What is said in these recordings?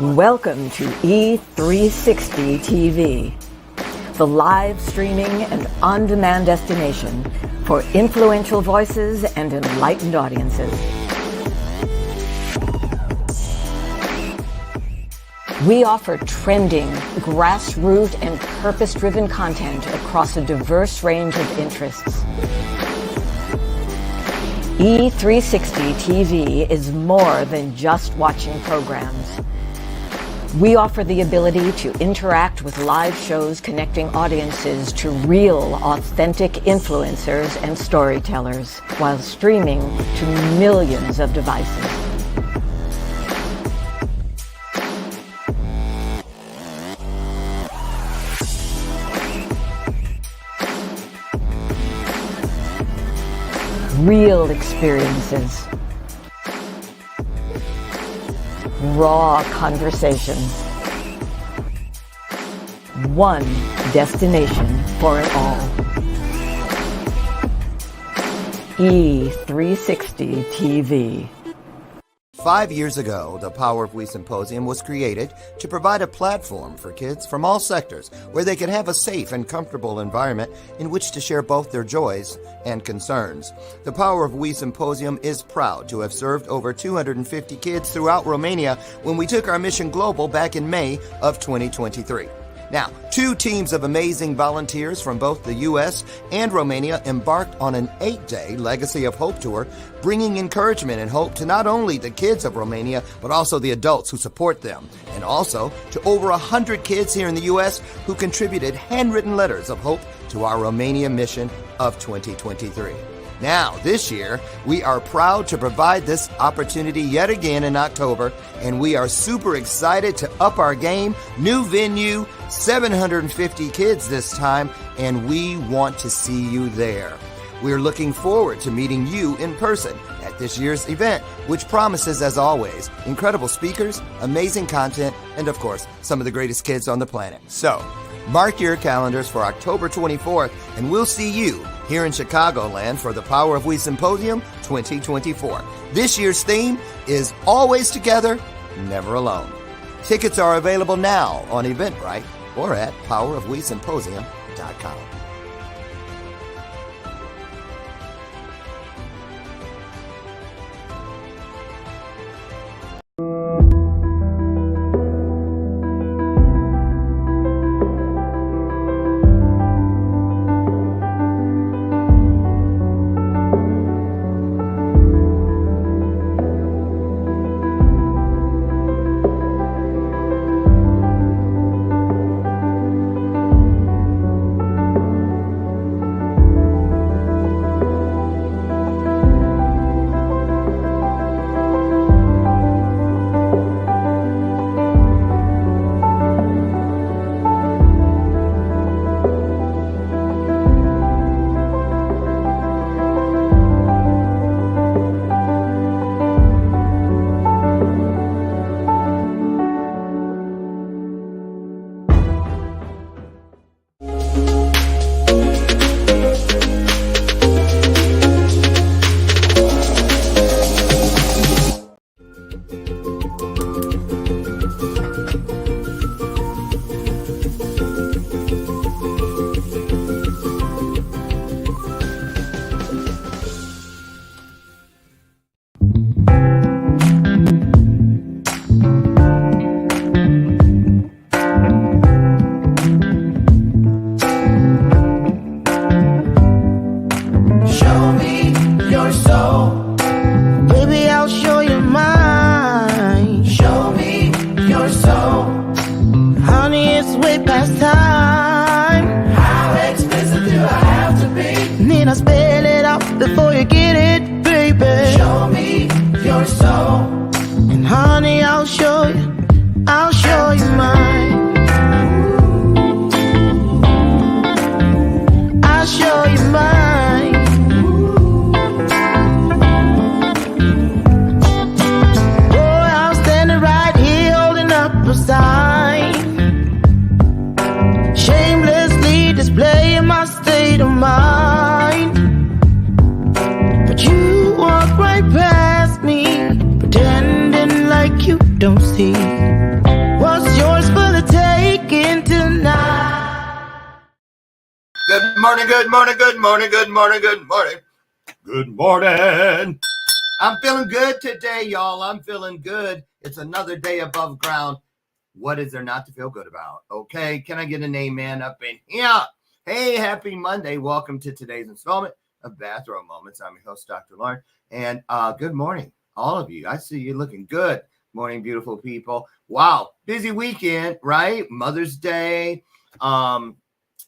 Welcome to E360 TV, the live streaming and on-demand destination for influential voices and enlightened audiences. We offer trending, grassroots, and purpose-driven content across a diverse range of interests. E360 TV is more than just watching programs. We offer the ability to interact with live shows connecting audiences to real, authentic influencers and storytellers while streaming to millions of devices. Real experiences. Raw conversations. One destination for it all. E360 TV. 5 years ago, the Power of We Symposium was created to provide a platform for kids from all sectors where they could have a safe and comfortable environment in which to share both their joys and concerns. The Power of We Symposium is proud to have served over 250 kids throughout Romania when we took our mission global back in May of 2023. Now, 2 teams of amazing volunteers from both the U.S. and Romania embarked on an 8-day Legacy of Hope tour, bringing encouragement and hope to not only the kids of Romania, but also the adults who support them, and also to over 100 kids here in the U.S. who contributed handwritten letters of hope to our Romania mission of 2023. Now, this year, we are proud to provide this opportunity yet again in October, and we are super excited to up our game. New venue, 750 kids this time, and we want to see you there. We're looking forward to meeting you in person at this year's event, which promises, as always, incredible speakers, amazing content, and of course, some of the greatest kids on the planet. So, mark your calendars for October 24th, and we'll see you here in Chicagoland for the Power of We Symposium 2024. This year's theme is Always Together, Never Alone. Tickets are available now on Eventbrite or at powerofwesymposium.com. Before you get it, baby, show me your soul. And honey, I'll show you mine. I'll show you mine. Boy, I'm standing right here holding up a sign, shamelessly displaying my state of mind. You walk right past me, pretending like you don't see. morning, good morning, good morning, good morning, good morning. Good morning. I'm feeling good today, y'all. I'm feeling good. It's another day above ground. What is there not to feel good about? Okay, can I get an amen up in here? Hey, happy Monday. Welcome to today's installment of Bathrobe Moments. I'm your host, Dr. Lauren. And good morning, all of you. I see you looking good. Morning, beautiful people. Wow, busy weekend, right? Mother's Day.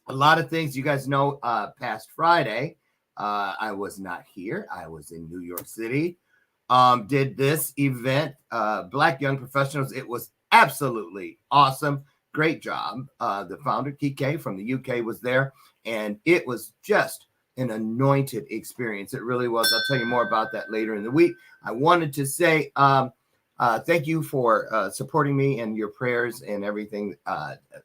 A lot of things. You guys know past Friday, I was not here. I was in New York City. Did this event, Black Young Professionals. It was absolutely awesome. Great job. The founder, Kike from the UK, was there, and it was just an anointed experience. It really was. I'll tell you more about that later in the week. I wanted to say thank you for supporting me and your prayers and everything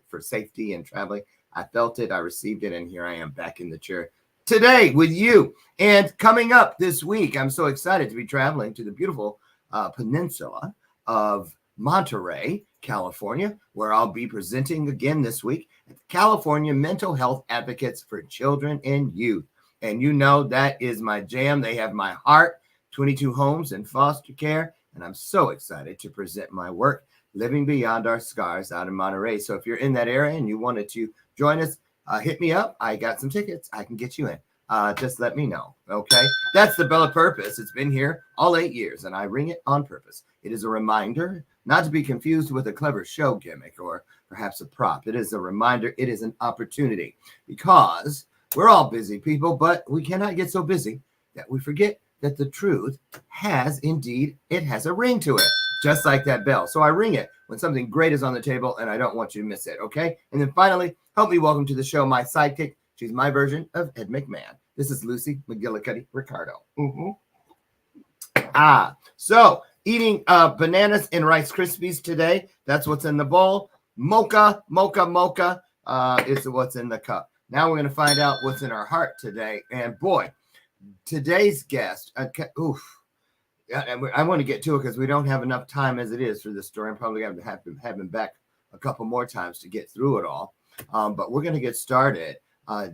for safety and traveling. I felt it. I received it. And here I am back in the chair today with you. And coming up this week, I'm so excited to be traveling to the beautiful peninsula of Monterey, California, where I'll be presenting again this week at the California Mental Health Advocates for Children and Youth. And you know that is my jam. They have my heart, 22 homes in foster care. And I'm so excited to present my work, Living Beyond Our Scars, out in Monterey. So if you're in that area and you wanted to join us, hit me up. I got some tickets. I can get you in. Just let me know. Okay. That's the bell of purpose. It's been here all 8 years, and I ring it on purpose. It is a reminder not to be confused with a clever show gimmick or perhaps a prop. It is a reminder. It is an opportunity, because we're all busy people, but we cannot get so busy that we forget that the truth has indeed, it has a ring to it, just like that bell. So I ring it when something great is on the table, and I don't want you to miss it. Okay. And then finally, help me welcome to the show my sidekick. She's my version of Ed McMahon. This is Lucy McGillicuddy Ricardo. So eating bananas and Rice Krispies today. That's what's in the bowl. Mocha is what's in the cup. Now we're going to find out what's in our heart today. And boy, today's guest, I want to get to it because we don't have enough time as it is for this story. I'm probably going to have him back a couple more times to get through it all. But we're going to get started.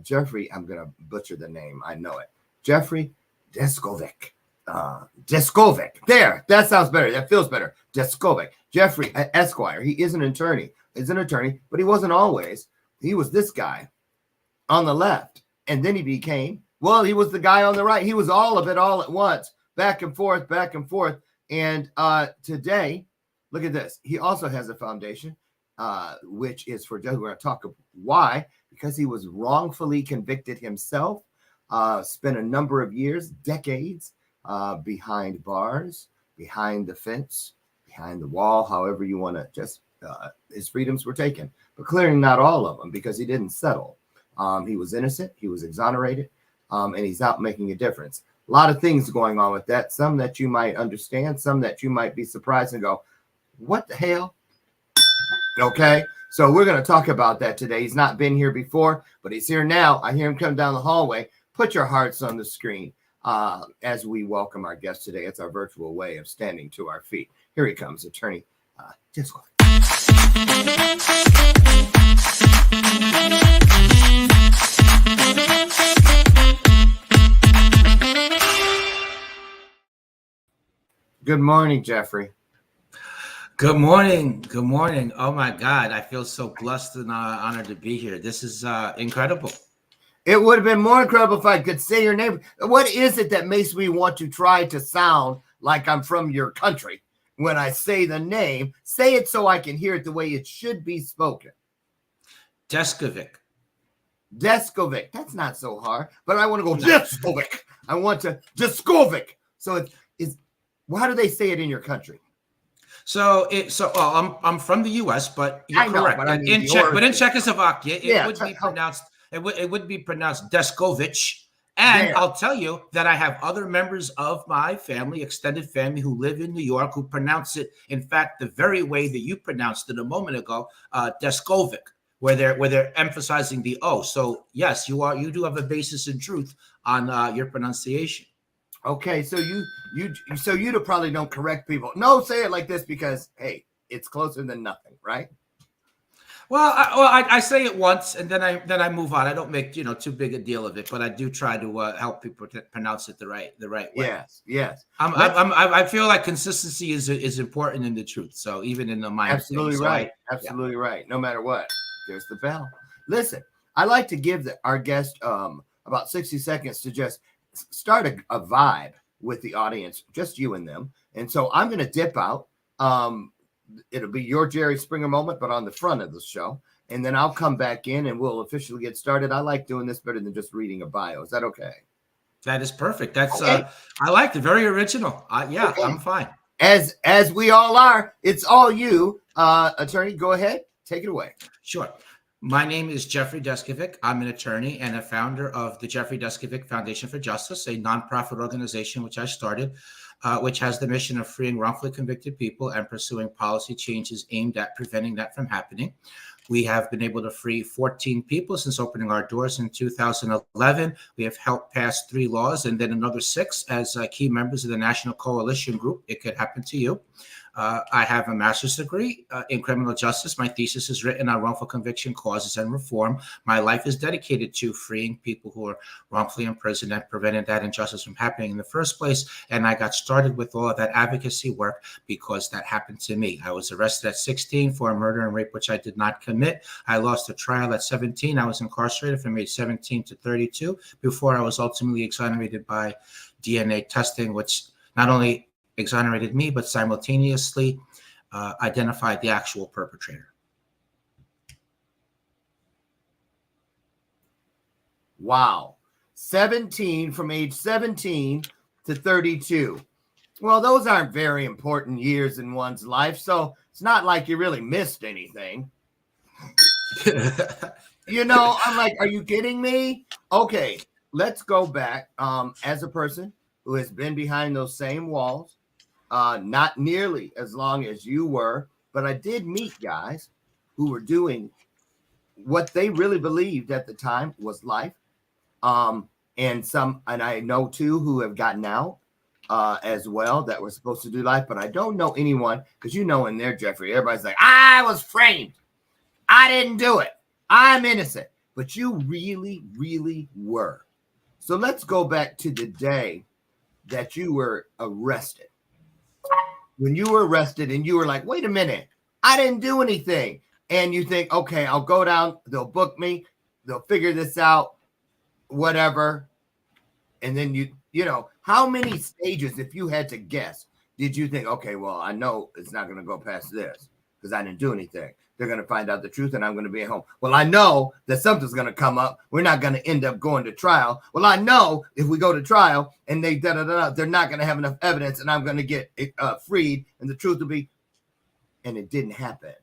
Jeffrey, I'm going to butcher the name. I know it. Jeffrey Deskovic. Deskovic. There. That sounds better. That feels better. Deskovic. Jeffrey Esquire. He is an attorney. He's an attorney, but he wasn't always. He was this guy on the left. And then he became, well, he was the guy on the right. He was all of it all at once. Back and forth, back and forth. And today, look at this. He also has a foundation, which is for, we're going to talk why, because he was wrongfully convicted himself, spent a number of years, decades, behind bars, behind the fence, behind the wall, however you want to just, his freedoms were taken, but clearly not all of them, because he didn't settle. He was innocent, he was exonerated, and he's out making a difference. A lot of things going on with that, some that you might understand, some that you might be surprised and go, what the hell? Okay, so we're going to talk about that today. He's not been here before, but he's here now. I hear him come down the hallway. Put your hearts on the screen as we welcome our guest today. It's our virtual way of standing to our feet. Here he comes, attorney Disco. Good morning, Jeffrey. Good morning. Good morning. Oh my God. I feel so blessed and honored to be here. This is incredible. It would have been more incredible if I could say your name. What is it that makes me want to try to sound like I'm from your country? When I say the name, say it so I can hear it the way it should be spoken. Deskovic. Deskovic. That's not so hard, but I want to go Deskovic. I want to Deskovic. So it's how do they say it in your country? So I'm from the U.S., but you're correct. But in Czechoslovakia, it would be pronounced Deskovic. And I'll tell you that I have other members of my family, extended family, who live in New York, who pronounce it, in fact, the very way that you pronounced it a moment ago, Deskovic, where they're emphasizing the O. So yes, you do have a basis in truth on your pronunciation. Okay, so you probably don't correct people. No, say it like this because hey, it's closer than nothing, right? Well, I say it once and then I move on. I don't make too big a deal of it, but I do try to help people pronounce it the right way. Yes, yes. I feel like consistency is important in the truth. So even in the mind, absolutely thing. So right, absolutely right. No matter what, there's the bell. Listen, I like to give our guest about 60 seconds to just start a vibe with the audience, just you and them. And so I'm going to dip out. It'll be your Jerry Springer moment, but on the front of the show. And then I'll come back in and we'll officially get started. I like doing this better than just reading a bio. Is that okay? That is perfect. That's okay. I liked it. Very original. Yeah, okay. I'm fine. As we all are, it's all you. Attorney, go ahead. Take it away. Sure. My name is Jeffrey Deskovic. I'm an attorney and a founder of the Jeffrey Deskovic Foundation for Justice, a nonprofit organization which I started, which has the mission of freeing wrongfully convicted people and pursuing policy changes aimed at preventing that from happening. We have been able to free 14 people since opening our doors in 2011. We have helped pass 3 laws and then another 6 as key members of the National Coalition Group. It Could Happen to You. I have a master's degree in criminal justice. My thesis is written on wrongful conviction causes and reform. My life is dedicated to freeing people who are wrongfully imprisoned and preventing that injustice from happening in the first place. And I got started with all of that advocacy work because that happened to me. I was arrested at 16 for a murder and rape, which I did not commit. I lost a trial at 17. I was incarcerated from age 17 to 32 before I was ultimately exonerated by DNA testing, which not only exonerated me, but simultaneously identified the actual perpetrator. Wow. 17, from age 17 to 32. Well, those aren't very important years in one's life, so it's not like you really missed anything. I'm like, are you kidding me? Okay, let's go back. As a person who has been behind those same walls, not nearly as long as you were, but I did meet guys who were doing what they really believed at the time was life. And I know 2 who have gotten out as well that were supposed to do life, but I don't know anyone, because in there, Jeffrey, everybody's like, I was framed. I didn't do it. I'm innocent. But you really, really were. So let's go back to the day that you were arrested. When you were arrested and you were like, wait a minute, I didn't do anything. And you think, okay, I'll go down, they'll book me, they'll figure this out, whatever. And then how many stages, if you had to guess, did you think, okay, well, I know it's not going to go past this because I didn't do anything. They're going to find out the truth and I'm going to be at home. Well, I know that something's going to come up. We're not going to end up going to trial. Well, I know if we go to trial and they're not going to have enough evidence and I'm going to get freed and the truth will be, and it didn't happen.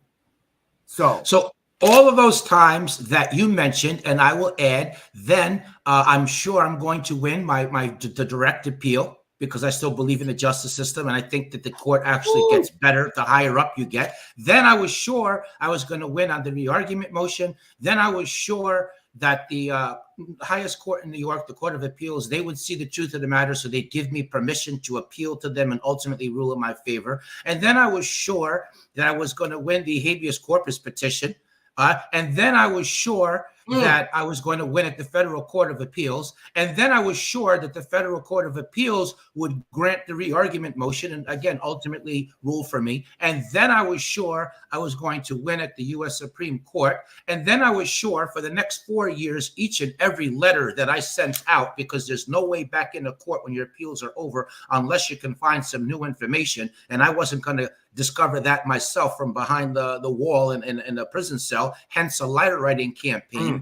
So all of those times that you mentioned, and I will add, then I'm sure I'm going to win the direct appeal, because I still believe in the justice system. And I think that the court actually gets better the higher up you get. Then I was sure I was going to win on the re-argument motion. Then I was sure that the highest court in New York, the Court of Appeals, they would see the truth of the matter. So they'd give me permission to appeal to them and ultimately rule in my favor. And then I was sure that I was going to win the habeas corpus petition. And then I was sure that I was going to win at the Federal Court of Appeals. And then I was sure that the Federal Court of Appeals would grant the re-argument motion and, again, ultimately rule for me. And then I was sure I was going to win at the U.S. Supreme Court. And then I was sure for the next 4 years, each and every letter that I sent out, because there's no way back in the court when your appeals are over unless you can find some new information. And I wasn't going to discover that myself from behind the wall in the prison cell, hence a letter writing campaign.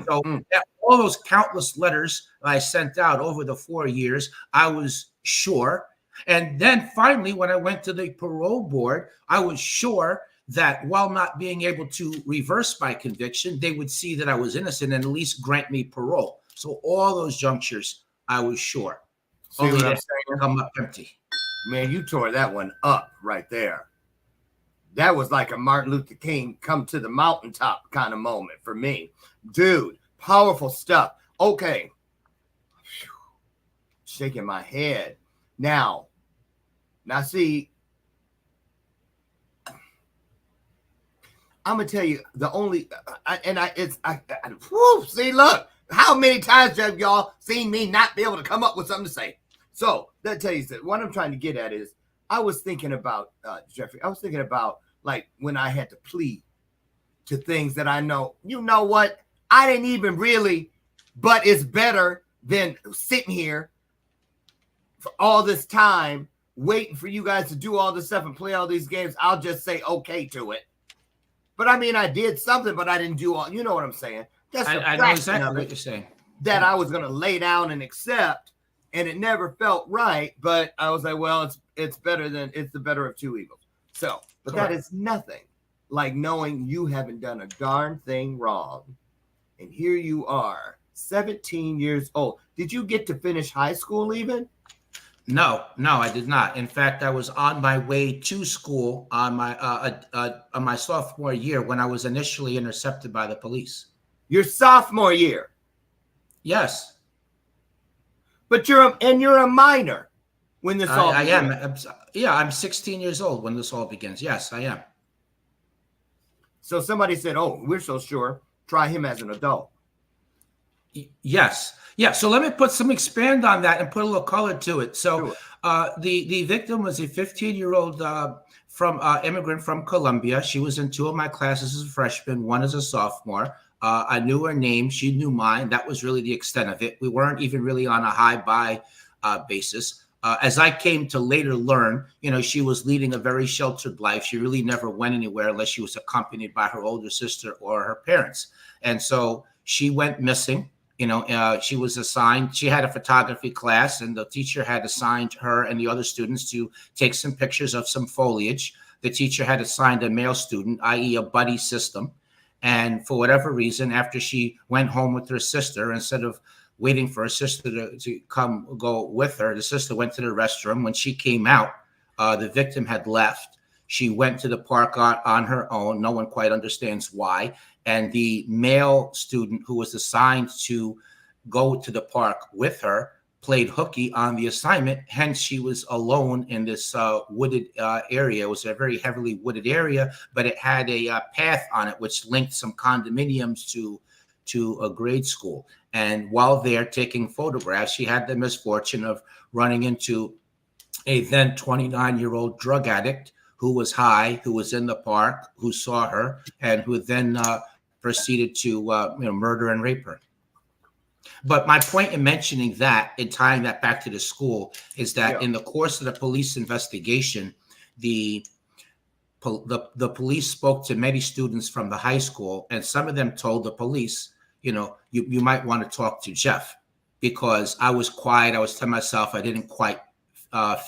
All those countless letters I sent out over the 4 years, I was sure. And then finally, when I went to the parole board, I was sure that while not being able to reverse my conviction, they would see that I was innocent and at least grant me parole. So all those junctures, I was sure. See only what I'm to saying? come up empty. Man, you tore that one up right there. That was like a Martin Luther King come to the mountaintop kind of moment for me. Dude, powerful stuff. Okay. Shaking my head. Now see, I'm gonna tell you the only, see, look, how many times have y'all seen me not be able to come up with something to say? So that tells you that what I'm trying to get at is, I was thinking about Jeffrey. I was thinking about like when I had to plead to things that I know. You know what? I didn't even really, but it's better than sitting here for all this time waiting for you guys to do all this stuff and play all these games. I'll just say okay to it. But I mean, I did something, but I didn't do all. You know what I'm saying? That's I know exactly what you're saying. That I was going to lay down and accept, and it never felt right. But I was like, well, it's better than, it's the better of two evils. So, but Correct. That is nothing like knowing you haven't done a darn thing wrong, and here you are, 17 years old. Did you get to finish high school even? No, I did not. In fact, I was on my way to school on my sophomore year when I was initially intercepted by the police. Your sophomore year? Yes. But you're a minor when this all begins. I am. Yeah, I'm 16 years old when this all begins. Yes, I am. So somebody said, "Oh, we're so sure. Try him as an adult." Yes. Yeah. So let me expand on that and put a little color to it. So the victim was a 15-year-old immigrant from Colombia. She was in two of my classes as a freshman, one as a sophomore. I knew her name. She knew mine. That was really the extent of it. We weren't even really on a hi-bye basis. As I came to later learn, she was leading a very sheltered life. She really never went anywhere unless she was accompanied by her older sister or her parents. And so she went missing. She was assigned, she had a photography class, and the teacher had assigned her and the other students to take some pictures of some foliage. The teacher had assigned a male student, i.e. a buddy system. And for whatever reason, after she went home with her sister, instead of waiting for her sister to go with her, the sister went to the restroom. When she came out, the victim had left. She went to the park on her own. No one quite understands why. And the male student who was assigned to go to the park with her played hooky on the assignment. Hence, she was alone in this wooded area. It was a very heavily wooded area, but it had a path on it which linked some condominiums to a grade school. And while there taking photographs, she had the misfortune of running into a then 29-year-old drug addict who was high, who was in the park, who saw her, and who then proceeded to murder and rape her. But my point in mentioning that and tying that back to the school is that in the course of the police investigation, the police spoke to many students from the high school, and some of them told the police, you might want to talk to Jeff, because I was quiet. I was telling myself I didn't quite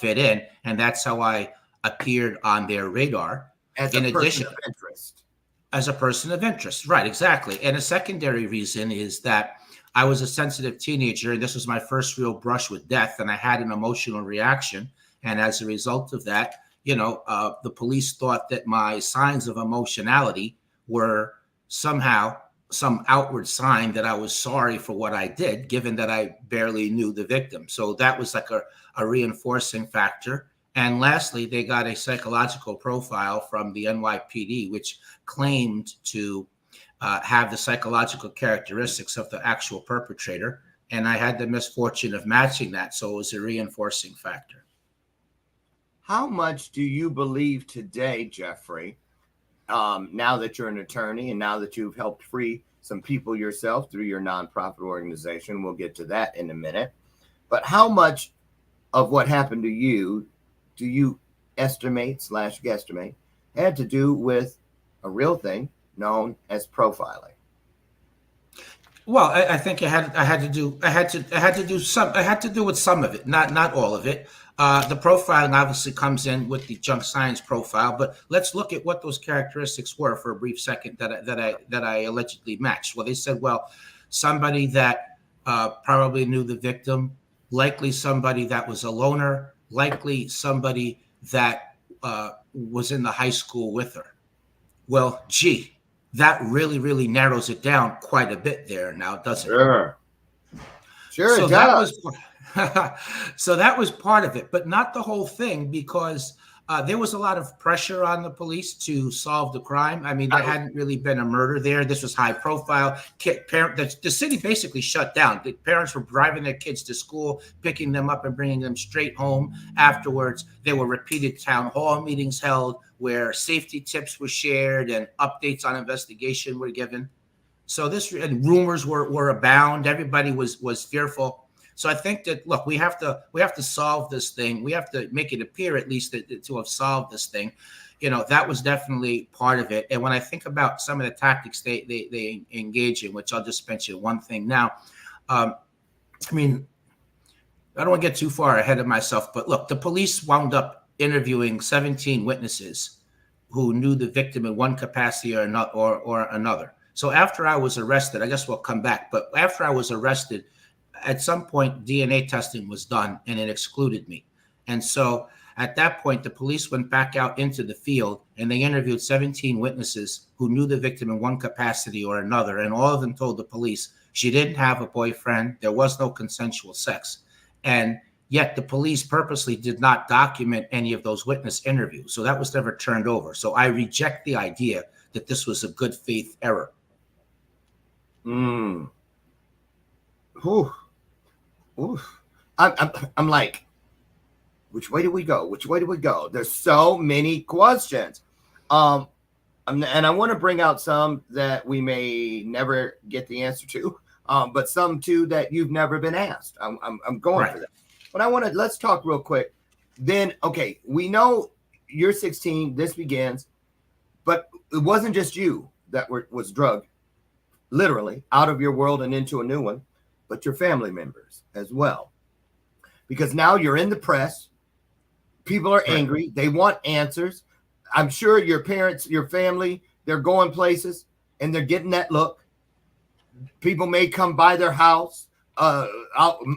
fit in, and that's how I appeared on their radar. As a person of interest. As a person of interest. Right, exactly. And a secondary reason is that I was a sensitive teenager, and this was my first real brush with death, and I had an emotional reaction. And as a result of that, the police thought that my signs of emotionality were somehow some outward sign that I was sorry for what I did, given that I barely knew the victim. So that was like a reinforcing factor. And lastly, they got a psychological profile from the NYPD, which claimed to have the psychological characteristics of the actual perpetrator. And I had the misfortune of matching that. So it was a reinforcing factor. How much do you believe today, Jeffrey, now that you're an attorney and now that you've helped free some people yourself through your nonprofit organization? We'll get to that in a minute. But how much of what happened to you do you estimate/guesstimate had to do with a real thing known as profiling? Well, I think I had to do with some of it, not all of it. The profiling obviously comes in with the junk science profile, but let's look at what those characteristics were for a brief second that I allegedly matched. Well, they said, somebody that probably knew the victim, likely somebody that was a loner, likely somebody that was in the high school with her. Well, gee, that really, really narrows it down quite a bit there now, doesn't it? Sure, so it does. So that was part of it, but not the whole thing, because There was a lot of pressure on the police to solve the crime. I mean, there hadn't really been a murder there. This was high profile. The city basically shut down. The parents were driving their kids to school, picking them up and bringing them straight home afterwards. There were repeated town hall meetings held where safety tips were shared and updates on investigation were given. So and rumors were abound. Everybody was fearful. So I think that, look, we have to solve this thing. We have to make it appear at least to have solved this thing. That was definitely part of it. And when I think about some of the tactics they engage in, which I'll just mention one thing now. I mean, I don't want to get too far ahead of myself, but look, the police wound up interviewing 17 witnesses who knew the victim in one capacity or another. So after I was arrested, I guess we'll come back, but after I was arrested, at some point, DNA testing was done and it excluded me. And so at that point, the police went back out into the field and they interviewed 17 witnesses who knew the victim in one capacity or another. And all of them told the police she didn't have a boyfriend. There was no consensual sex. And yet the police purposely did not document any of those witness interviews. So that was never turned over. So I reject the idea that this was a good faith error. Ooh. Oof. I'm like, which way do we go? Which way do we go? There's so many questions. And I want to bring out some that we may never get the answer to, but some too that you've never been asked. I'm going for that. But let's talk real quick. Then, okay, we know you're 16, this begins, but it wasn't just you that was drugged, literally, out of your world and into a new one, but your family members as well. Because now you're in the press. People are angry. They want answers. I'm sure your parents, your family, they're going places and they're getting that look. People may come by their house,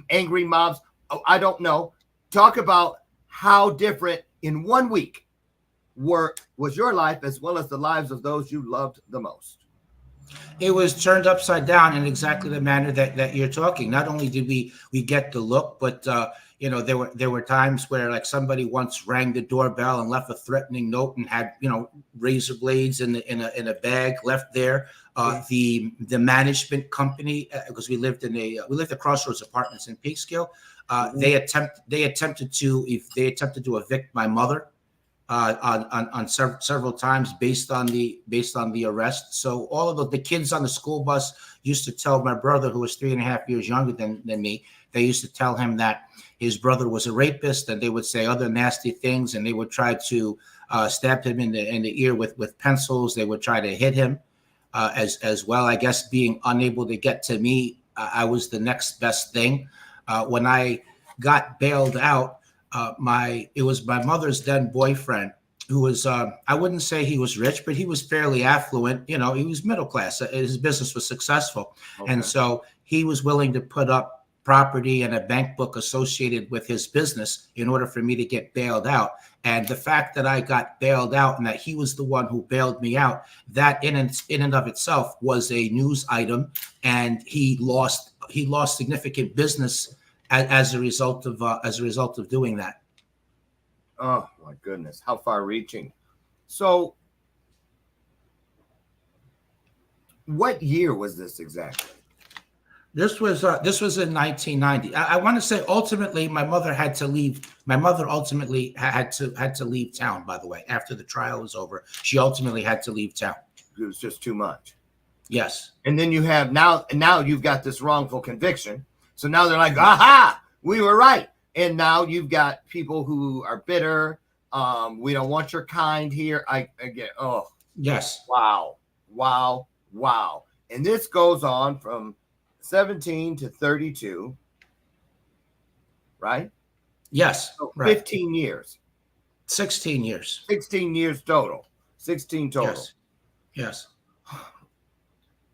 angry mobs. Oh, I don't know. Talk about how different in 1 week was your life as well as the lives of those you loved the most. It was turned upside down in exactly the manner that you're talking. Not only did we get the look, but there were times where, like, somebody once rang the doorbell and left a threatening note and had razor blades in a bag left there. The management company, because we lived at Crossroads Apartments in Peekskill. They attempted to evict my mother on several times based on the arrest. So all of the kids on the school bus used to tell my brother, who was 3.5 years younger than me, they used to tell him that his brother was a rapist, and they would say other nasty things, and they would try to stab him in the ear with pencils. They would try to hit him as well. I guess being unable to get to me, I was the next best thing. When I got bailed out, it was my mother's then boyfriend, who was, I wouldn't say he was rich, but he was fairly affluent. He was middle class. His business was successful. Okay. And so he was willing to put up property and a bank book associated with his business in order for me to get bailed out. And the fact that I got bailed out and that he was the one who bailed me out, that in and of itself was a news item, and he lost significant business as a result of doing that. Oh my goodness, how far-reaching! So, what year was this exactly? This was in 1990. I want to say ultimately my mother had to leave. My mother ultimately had to leave town. By the way, after the trial was over, she ultimately had to leave town. It was just too much. Yes. And then you have now you've got this wrongful conviction. So now they're like, aha, we were right. And now you've got people who are bitter. We don't want your kind here. I get, oh. Yes. Wow. And this goes on from 17 to 32, right? Yes. So right. 15 years. 16 years. 16 years total. 16 total. Yes.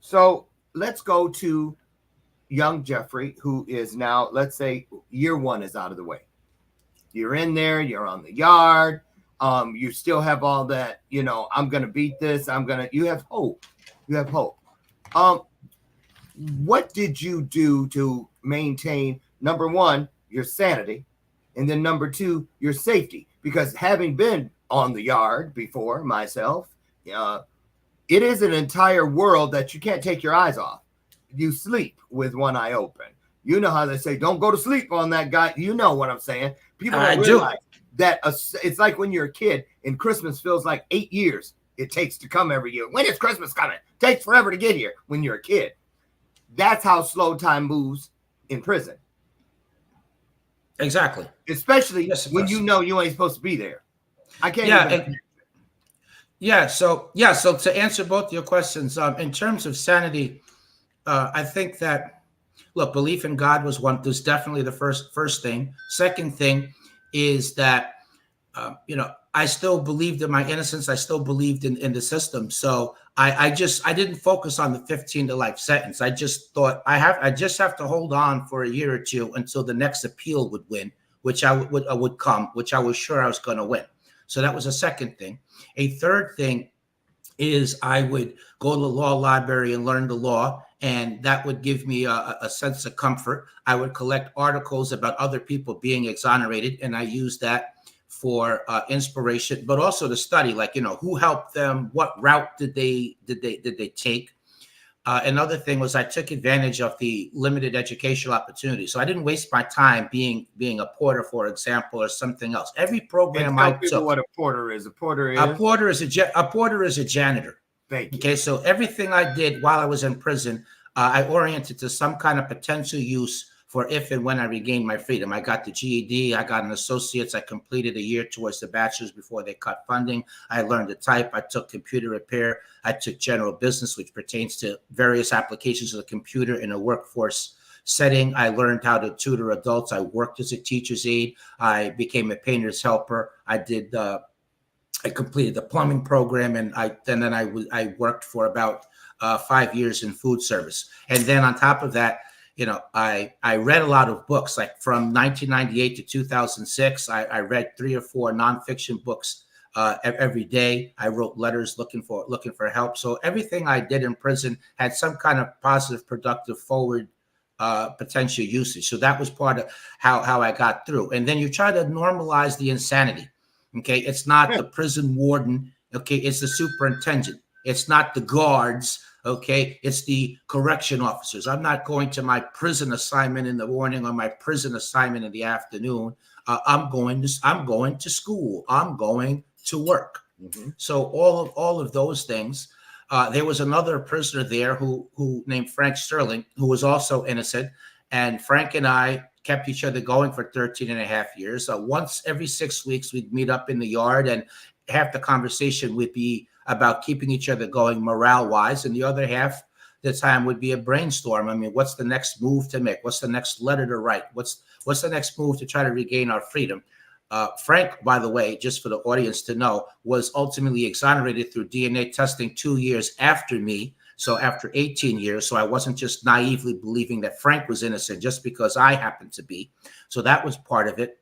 So let's go to young Jeffrey, who is now, let's say, year one is out of the way. You're in there, you're on the yard. You still have all that, I'm going to beat this. You have hope. What did you do to maintain, number one, your sanity, and then number two, your safety? because having been on the yard before myself, it is an entire world that you can't take your eyes off. You sleep with one eye open. You know how they say, don't go to sleep on that guy. You know what I'm saying? People don't realize that it's like when you're a kid and Christmas feels like 8 years it takes to come every year. When is Christmas coming? It takes forever to get here when you're a kid. That's how slow time moves in prison. Exactly. Especially when you know you ain't supposed to be there. I can't even. So to answer both your questions, in terms of sanity, I think that, look, belief in God was definitely the first thing. Second thing is that, I still believed in my innocence. I still believed in the system. So I didn't focus on the 15 to life sentence. I just thought I just have to hold on for a year or two until the next appeal would win, which would come, which I was sure I was going to win. So that was a second thing. A third thing is I would go to the law library and learn the law, and that would give me a sense of comfort. I would collect articles about other people being exonerated, and I used that for inspiration, but also to study, like, who helped them, what route did they take. Another thing was I took advantage of the limited educational opportunity. So I didn't waste my time being a porter, for example, or something else. Every program I took. What a porter is. A porter is a janitor. Thank you. Okay, so everything I did while I was in prison, I oriented to some kind of potential use for if and when I regained my freedom. I got the GED, I got an associate's, I completed a year towards the bachelor's before they cut funding. I learned to type, I took computer repair, I took general business, which pertains to various applications of the computer in a workforce setting. I learned how to tutor adults. I worked as a teacher's aide. I became a painter's helper. I completed the plumbing program, and I worked for about 5 years in food service. And then on top of that, I read a lot of books. Like from 1998 to 2006, I read 3 or 4 nonfiction books every day. I wrote letters looking for help. So everything I did in prison had some kind of positive, productive, forward potential usage. So that was part of how I got through. And then you try to normalize the insanity. Okay, it's not the prison warden. Okay, it's the superintendent. It's not the guards. Okay, it's the correction officers. I'm not going to my prison assignment in the morning or my prison assignment in the afternoon. I'm going to school. I'm going to work. Mm-hmm. So all of those things. There was another prisoner there who named Frank Sterling, who was also innocent, and Frank and I kept each other going for 13 and a half years. Once every 6 weeks, we'd meet up in the yard, and half the conversation would be about keeping each other going morale-wise, and the other half the time would be a brainstorm. I mean, what's the next move to make? What's the next letter to write? What's the next move to try to regain our freedom? Frank, by the way, just for the audience to know, was ultimately exonerated through DNA testing 2 years after me. So after 18 years, so I wasn't just naively believing that Frank was innocent just because I happened to be. So that was part of it.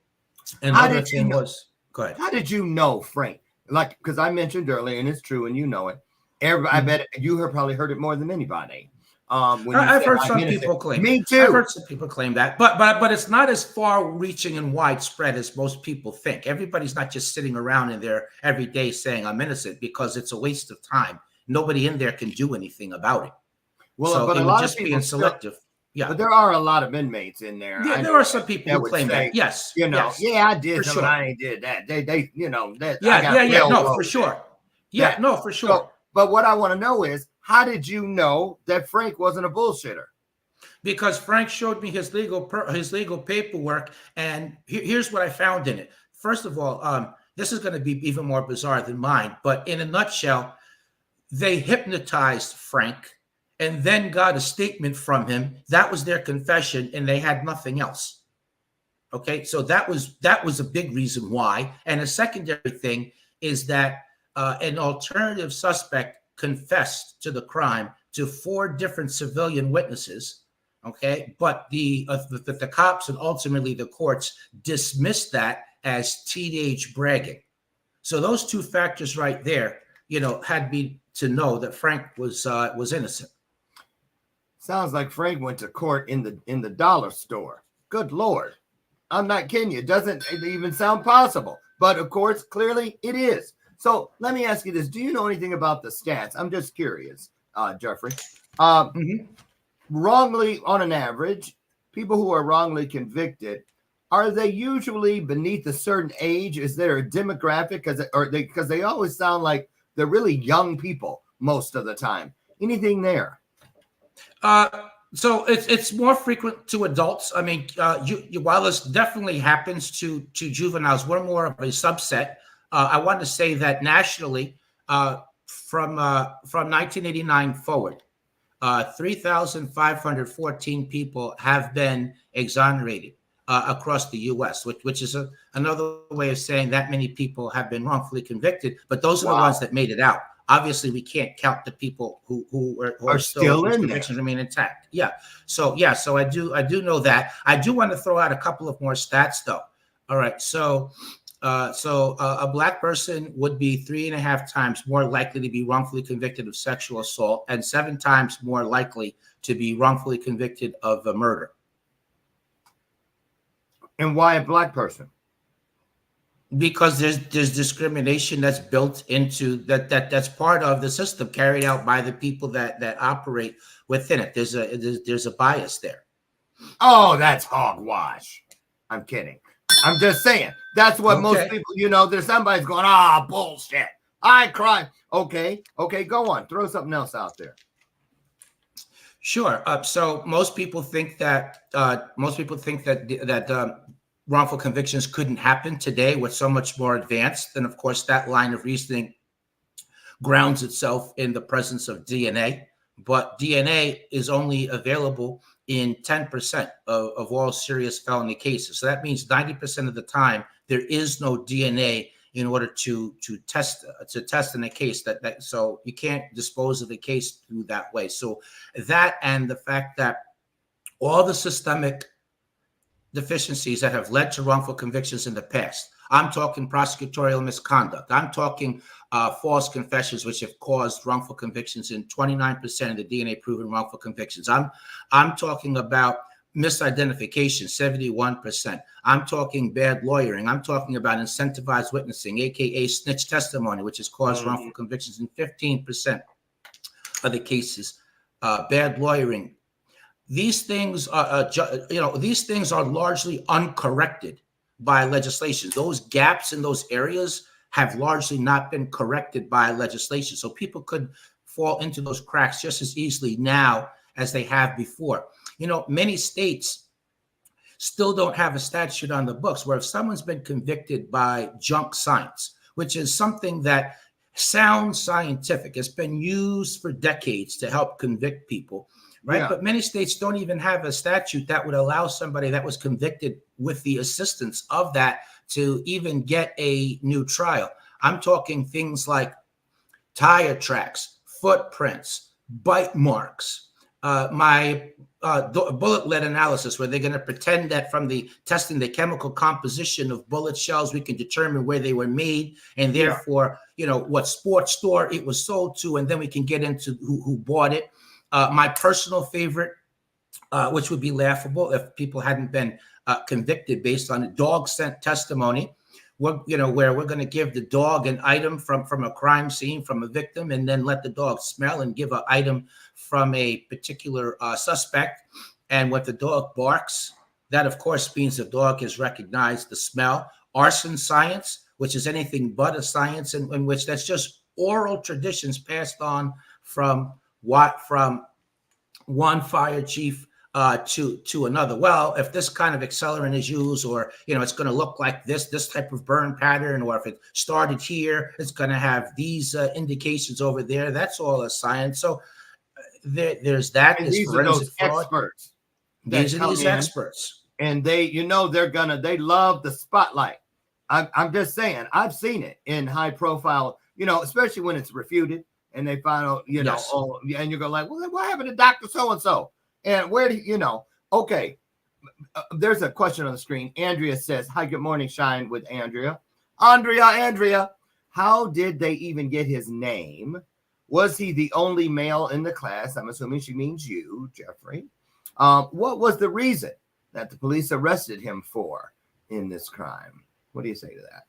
And go ahead. How did you know Frank? Like, because I mentioned earlier, and it's true, and you know it. I bet you probably heard it more than anybody. I've heard some people claim. Me too. I've heard some people claim that, but it's not as far-reaching and widespread as most people think. Everybody's not just sitting around in there every day saying I'm innocent, because it's a waste of time. Nobody in there can do anything about it. Well, so but it a would lot just of be people selective. Yeah, but there are a lot of inmates in there. Yeah, there are some people who claim that. Yes, yes. Yeah, I did, sure. I ain't did that. They, that. No, for sure. Yeah, no, for sure. So, but what I want to know is, how did you know that Frank wasn't a bullshitter? Because Frank showed me his legal paperwork, and here's what I found in it. First of all, this is going to be even more bizarre than mine, but in a nutshell, they hypnotized Frank and then got a statement from him. That was their confession, and they had nothing else. Okay, so that was a big reason why. And a secondary thing is that an alternative suspect confessed to the crime to 4 different civilian witnesses. Okay, but the cops and ultimately the courts dismissed that as teenage bragging. So those 2 factors right there, had me to know that Frank was innocent. Sounds like Frank went to court in the dollar store. Good Lord. I'm not kidding you. It doesn't even sound possible. But of course, clearly it is. So let me ask you this. Do you know anything about the stats? I'm just curious, Jeffrey. Wrongly, on an average, people who are wrongly convicted, are they usually beneath a certain age? Is there a demographic? Because they always sound like they're really young people most of the time. Anything there? So it's more frequent to adults. I mean, while this definitely happens to juveniles, we're more of a subset. I want to say that nationally, from 1989 forward, 3,514 people have been exonerated across the U.S., which is another way of saying that many people have been wrongfully convicted. But those are the ones that made it out. Obviously, we can't count the people who are still in convictions remain intact. Yeah. So I do know that. I do want to throw out a couple of more stats, though. All right. So a Black person would be 3.5 times more likely to be wrongfully convicted of sexual assault and 7 times more likely to be wrongfully convicted of a murder. And why a Black person? Because there's discrimination that's built into that's part of the system carried out by the people that operate within it. There's a bias there. Oh, that's hogwash. I'm kidding. I'm just saying. That's what most people, there's somebody's going, bullshit. I cry. Okay, go on. Throw something else out there. Sure. So most people think that wrongful convictions couldn't happen today. We're so much more advanced. And of course, that line of reasoning grounds itself in the presence of DNA. But DNA is only available in 10% of all serious felony cases. So that means 90% of the time, there is no DNA in order to test in a case so you can't dispose of the case through that way. So that, and the fact that all the systemic deficiencies that have led to wrongful convictions in the past. I'm talking prosecutorial misconduct. I'm talking false confessions, which have caused wrongful convictions in 29% of the DNA-proven wrongful convictions. I'm talking about misidentification, 71%. I'm talking bad lawyering. I'm talking about incentivized witnessing, aka snitch testimony, which has caused wrongful convictions in 15% of the cases. Bad lawyering. These things are, these things are largely uncorrected by legislation. Those gaps in those areas have largely not been corrected by legislation. So people could fall into those cracks just as easily now as they have before. Many states still don't have a statute on the books where if someone's been convicted by junk science, which is something that sounds scientific, it's been used for decades to help convict people. Right. Yeah. But many states don't even have a statute that would allow somebody that was convicted with the assistance of that to even get a new trial. I'm talking things like tire tracks, footprints, bite marks, bullet lead analysis, where they're going to pretend that from the testing the chemical composition of bullet shells, we can determine where they were made and therefore, what sports store it was sold to. And then we can get into who bought it. My personal favorite, which would be laughable if people hadn't been convicted based on dog scent testimony, where we're going to give the dog an item from a crime scene, from a victim, and then let the dog smell and give an item from a particular suspect. And when the dog barks, that of course means the dog has recognized the smell. Arson science, which is anything but a science in which that's just oral traditions passed on from one fire chief to another. Well, if this kind of accelerant is used, or it's going to look like this type of burn pattern, or if it started here, it's going to have these indications over there. That's all a science. So there's that. And these are those experts. These are these experts, and they love the spotlight. I'm just saying, I've seen it in high profile, especially when it's refuted. And they find out, and you go like, well, what happened to Dr. So-and-so? And where do okay. There's a question on the screen. Andrea says, hi, good morning, Shine with Andrea. Andrea, how did they even get his name? Was he the only male in the class? I'm assuming she means you, Jeffrey. What was the reason that the police arrested him for in this crime? What do you say to that?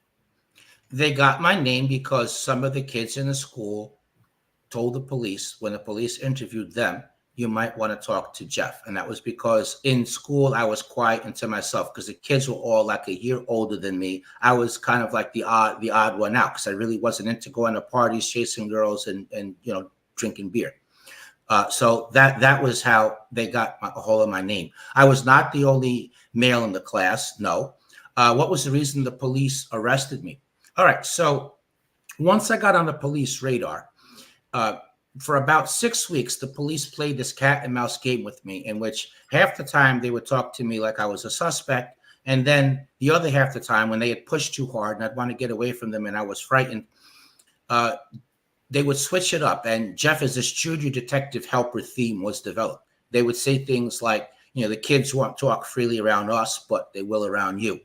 They got my name because some of the kids in the school told the police, when the police interviewed them, you might want to talk to Jeff. And that was because in school, I was quiet and to myself because the kids were all like a year older than me. I was kind of like the odd one out because I really wasn't into going to parties, chasing girls and drinking beer. So that was how they got a hold of my name. I was not the only male in the class. No. What was the reason the police arrested me? All right. So once I got on the police radar, for about 6 weeks, the police played this cat and mouse game with me, in which half the time they would talk to me like I was a suspect. And then the other half the time, when they had pushed too hard and I'd want to get away from them and I was frightened, they would switch it up. And Jeff, as this junior detective helper theme was developed, they would say things like, the kids won't talk freely around us, but they will around you.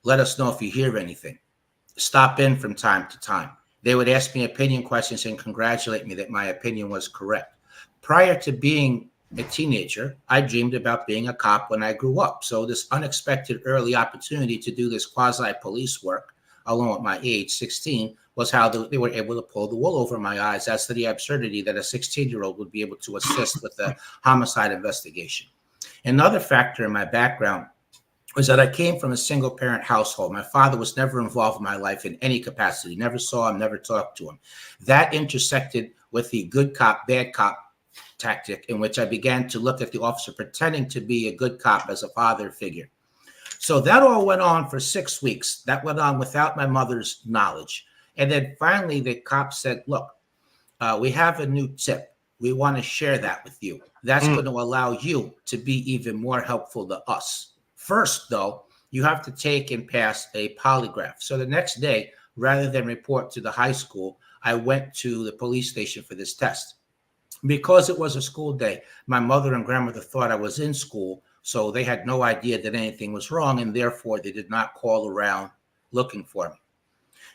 Let us know if you hear anything. Stop in from time to time. They would ask me opinion questions and congratulate me that my opinion was correct. Prior to being a teenager, I dreamed about being a cop when I grew up. So this unexpected early opportunity to do this quasi-police work, along with my age, 16, was how they were able to pull the wool over my eyes as to the absurdity that a 16-year-old would be able to assist with a homicide investigation. Another factor in my background was that I came from a single-parent household. My father was never involved in my life in any capacity, never saw him, never talked to him. That intersected with the good cop, bad cop tactic, in which I began to look at the officer pretending to be a good cop as a father figure. So that all went on for 6 weeks. That went on without my mother's knowledge. And then finally, the cop said, look, we have a new tip. We want to share that with you. That's going to allow you to be even more helpful to us. First, though, you have to take and pass a polygraph. So the next day, rather than report to the high school, I went to the police station for this test. Because it was a school day, my mother and grandmother thought I was in school, so they had no idea that anything was wrong, and therefore they did not call around looking for me.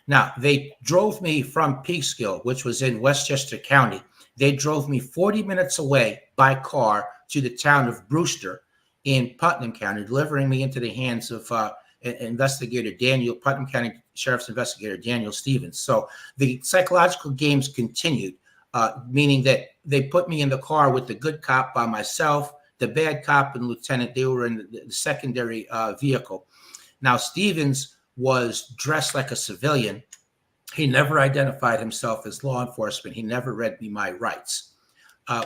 Now, they drove me from Peekskill, which was in Westchester County. They drove me 40 minutes away by car to the town of Brewster in Putnam County, delivering me into the hands of Putnam County Sheriff's Investigator Daniel Stevens. So the psychological games continued, meaning that they put me in the car with the good cop by myself, the bad cop and lieutenant, they were in the secondary vehicle. Now, Stevens was dressed like a civilian. He never identified himself as law enforcement. He never read me my rights.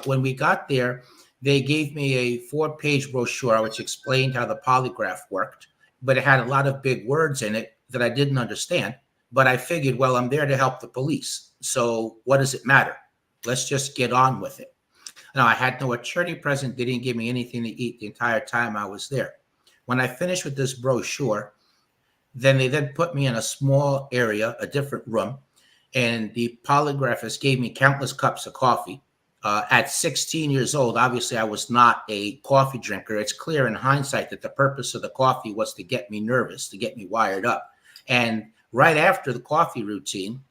When we got there, they gave me a 4-page brochure which explained how the polygraph worked, but it had a lot of big words in it that I didn't understand. But I figured, well, I'm there to help the police. So what does it matter? Let's just get on with it. Now, I had no attorney present. They didn't give me anything to eat the entire time I was there. When I finished with this brochure, then they put me in a small area, a different room, and the polygraphist gave me countless cups of coffee. At 16 years old, obviously, I was not a coffee drinker. It's clear in hindsight that the purpose of the coffee was to get me nervous, to get me wired up. And right after the coffee routine,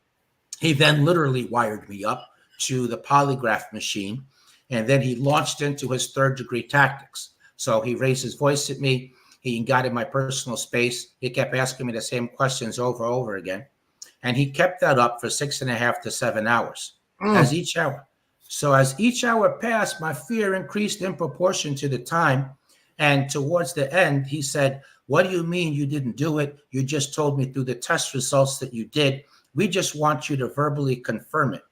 he then literally wired me up to the polygraph machine, and then he launched into his third-degree tactics. So he raised his voice at me. He got in my personal space. He kept asking me the same questions over and over again. And he kept that up for 6.5 to 7 hours as each hour. So as each hour passed, my fear increased in proportion to the time. And towards the end, he said, what do you mean you didn't do it? You just told me through the test results that you did. We just want you to verbally confirm it.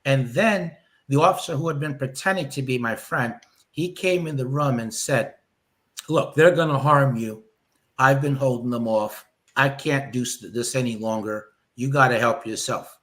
And then the officer who had been pretending to be my friend, he came in the room and said, look, they're going to harm you. I've been holding them off. I can't do this any longer. You got to help yourself.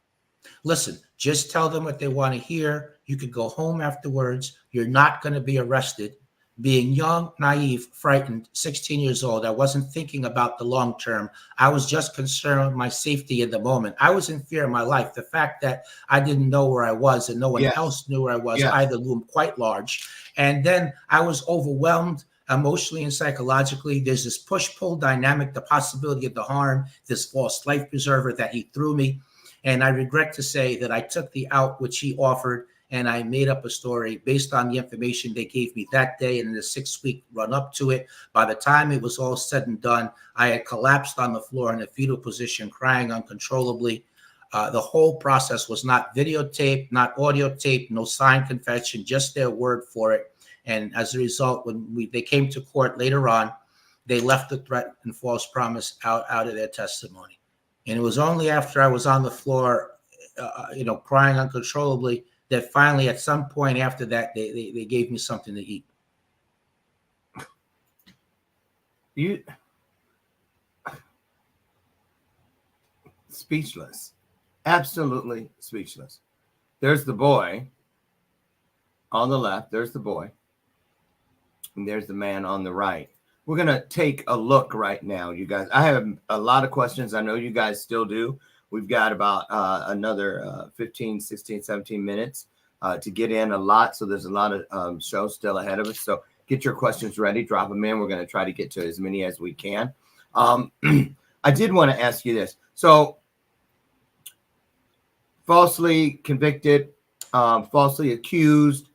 Listen, just tell them what they want to hear. You could go home afterwards. You're not going to be arrested. Being young, naive, frightened, 16 years old, I wasn't thinking about the long term. I was just concerned with my safety in the moment. I was in fear of my life. The fact that I didn't know where I was and no one else knew where I was either loomed quite large. And then I was overwhelmed emotionally and psychologically. There's this push-pull dynamic, the possibility of the harm, this false life preserver that he threw me. And I regret to say that I took the out which he offered, and I made up a story based on the information they gave me that day and in the 6-week run up to it. By the time it was all said and done, I had collapsed on the floor in a fetal position, crying uncontrollably. The whole process was not videotaped, not audio taped, no signed confession, just their word for it. And as a result, when they came to court later on, they left the threat and false promise out of their testimony. And it was only after I was on the floor, crying uncontrollably, that finally at some point after that, they gave me something to eat. Speechless. Absolutely speechless. There's the boy on the left. There's the boy. And there's the man on the right. We're going to take a look right now, you guys. I have a lot of questions. I know you guys still do. We've got about another 15, 16, 17 minutes to get in a lot. So there's a lot of shows still ahead of us. So get your questions ready. Drop them in. We're going to try to get to as many as we can. I did want to ask you this. So falsely convicted, falsely accused,